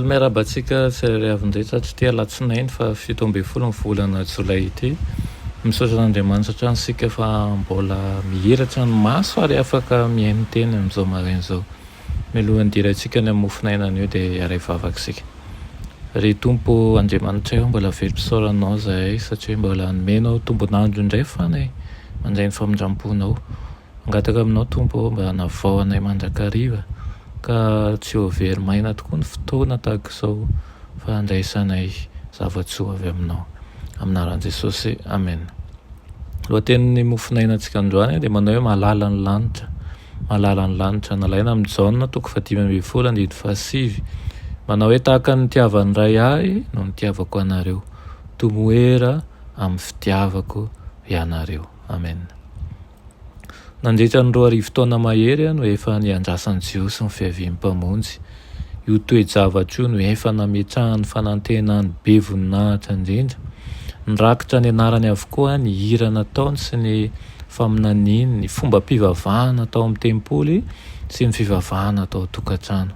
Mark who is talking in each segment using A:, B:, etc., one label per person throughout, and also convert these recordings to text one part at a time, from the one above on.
A: Miarabantsika tsirairay satria tia latsinainy fa 17 volana Jolay ity misaotra an'Andriamanitra hatrany sika fa mbola mihiratra ny maso ary afaka mihaino teny amin'izao maraina izao. Mialohan'ny dirantsika ny mofinainana io dia aray vavakisika. Ry Tompo Andriamanitra io mbola velompisaoranao zahay satria mbola nomenao tombonandro indray fanay mandray ny famindramponao. Angataka aminao Tompo mba navaoanay mandrakariva ka tsy ho very maina tokoa ny fotoana tahaka izao fa andraisanay zava-tsoa avy aminao. Aminaran'i Jesosy, amen. Lohatenin'ny mofinainantsika androany dia manao hoe malala ny lanitra. Malala ny lanitra nalaina amin'ny Jaona 5:7 manao hoe tahaka ny tiavan'ny ray ahy no nitiavako anareo, tomoera amin'ny fitiavako ianareo. Amen. Nandritra ny 2 arivo-taona mahery no efa niandrasan'i Jiosy ny fiaviam-pamonjy. Io toe-javatra io no efa nametrahany fanantenany be voninahitra indrindra. Nirakitra ny anarany avokoa ny hira nataony sy ny faminaniany, ny fomba mpivavahana tao amin'ny tempoly sy ny fivavahana tao tokantrano.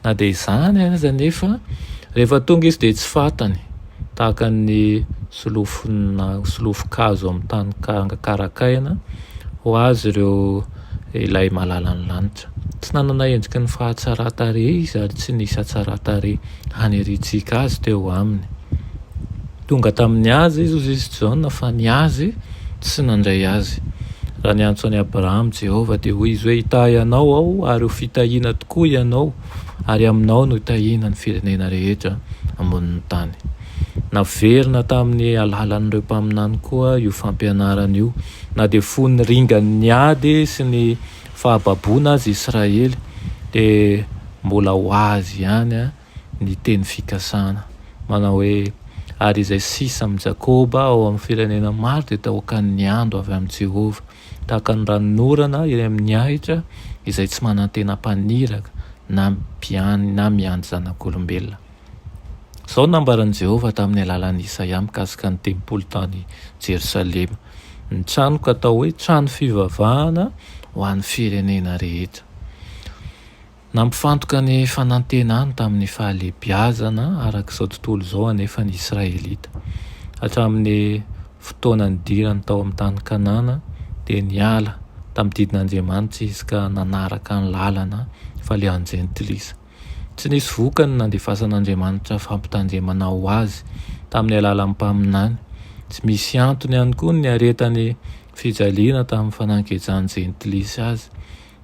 A: Na dia izany aza nefa rehefa tonga izy dia tsy fantany, tahaka ny solofokazo amin'ny tany karakaina ho azy ireo ilay malala ny lanitra. Tsy nanana endriky ny fahatsara-tarehy izy ary tsy nisy hatsara-tarehy hanerisika azy teo aminy. Tonga tamin'ny azy izy hozy izy Jaona fa ny azy tsy nandray azy. Raha ny antso any Abraham Jehova dia hoy izy hoe hitahy ianao aho ary ho fitahiana tokoa ianao ary aminao no hitahiana ny firenena rehetra ambonin'ny tany. Naverina tamin'ny alalan'ireo mpaminany koa io fampianarana io, na dia fon'ny ringany ny ady sy ny fahababoana azy Israely dia mbola ho azy ihany ny teny fikasana. Manao hoe ary izay sisa amin'ny Jakoba ao amin'ny firenena maro dia tahoaka ny andro avy amin'ny Jehova, tahaka ny ranon'orana eny amin'ny ahitra izay tsy manantenam-paniraka na miandry zanak'olombelona. Izao nambaran'i Jehova tamin'ny alalan'i Isaia mikasika ny tempoly tany Jerosalema. Ny tranoko atao hoe trano fivavahana ho an'ny firenena rehetra. Nampifantoka ny fanantenany tamin'ny fahalehibiazana arak'izao tontolo izao anefa ny Israelita. Hatramin'ny fotoanany dirany tao amin'ny tany Kanana dia niala tamin'ny didin'Andriamanitra izy ka nanaraka ny lalana falian-jentilisa. Tsy nisy vokany nandefasan'Andriamanitra fampitandremana ho azy tamin'ny alalan'ny mpaminany. Tsy misy antony ihany koa ny aretany fijaliana tamin'ny fanankejan'ny jentilisa azy.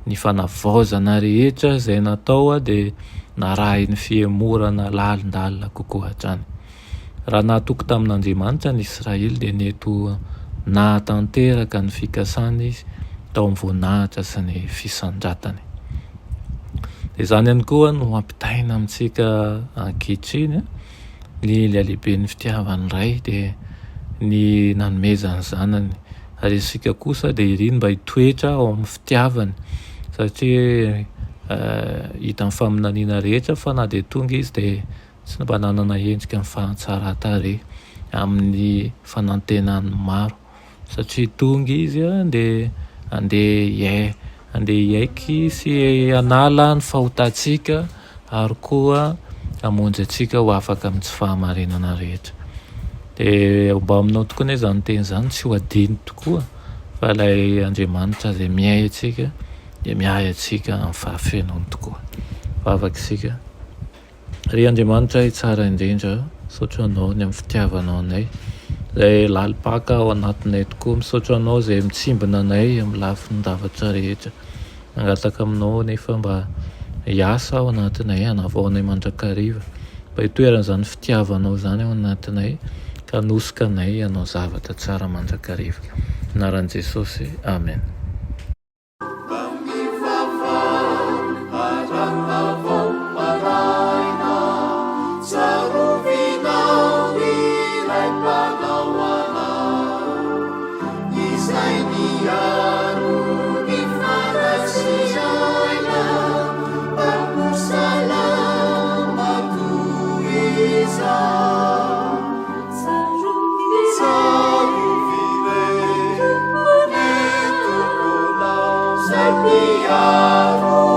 A: Ny fanavaozana rehetra izay natao dia narahy ny fiemorana lalindalina kokoa hatrany. Raha nahatoky tamin'Andriamanitra ny Israely dia neto nahatanteraka ny fikasana izy tao amin'ny voninahitra sy ny fisandratany. Dia izany ihany koa no ampitaina amintsika ankehitriny ny lehibeny fitiavany ray dia ny nanomezany zanany, ary isika kosa dia iriny mba hitoetra ao amin'ny fitiavany satria hita amin'ny faminaniana rehetra fa na dia tonga izy dia tsy mba nanana endrika ny fahatsara-tarehy amin'ny fanantenany maro satria tonga izy dia andeha hiaiky sy hanala ny fahotantsika ary koa hamonjy antsika ho afaka amin'ny tsy fahamarinana rehetra. Dia mba aminao tokoa ny izany teny izany tsy ho adino tokoa fa ilay Andriamanitra izay miay antsika dia miay antsika amin'ny fahafenony tokoa. Vavaka isika. Ry Andriamanitra tsara indrindra, misaotra anao ny amin'ny fitiavanao anay izay lalipaka ao anatinay tokoa. Misaotra anao izay mitsimbina anay amin'ny lafin'ny zavatra rehetra. Mangataka aminao nefa mba hiasa ao anatinay, hanavaonay mandrakariva, mba hitoeran'izany fitiavanao izany ao anatinay ka hanosika anay hanao zavatra tsara mandrakariva. Anaran'i Jesosy, amen.
B: Saru miaro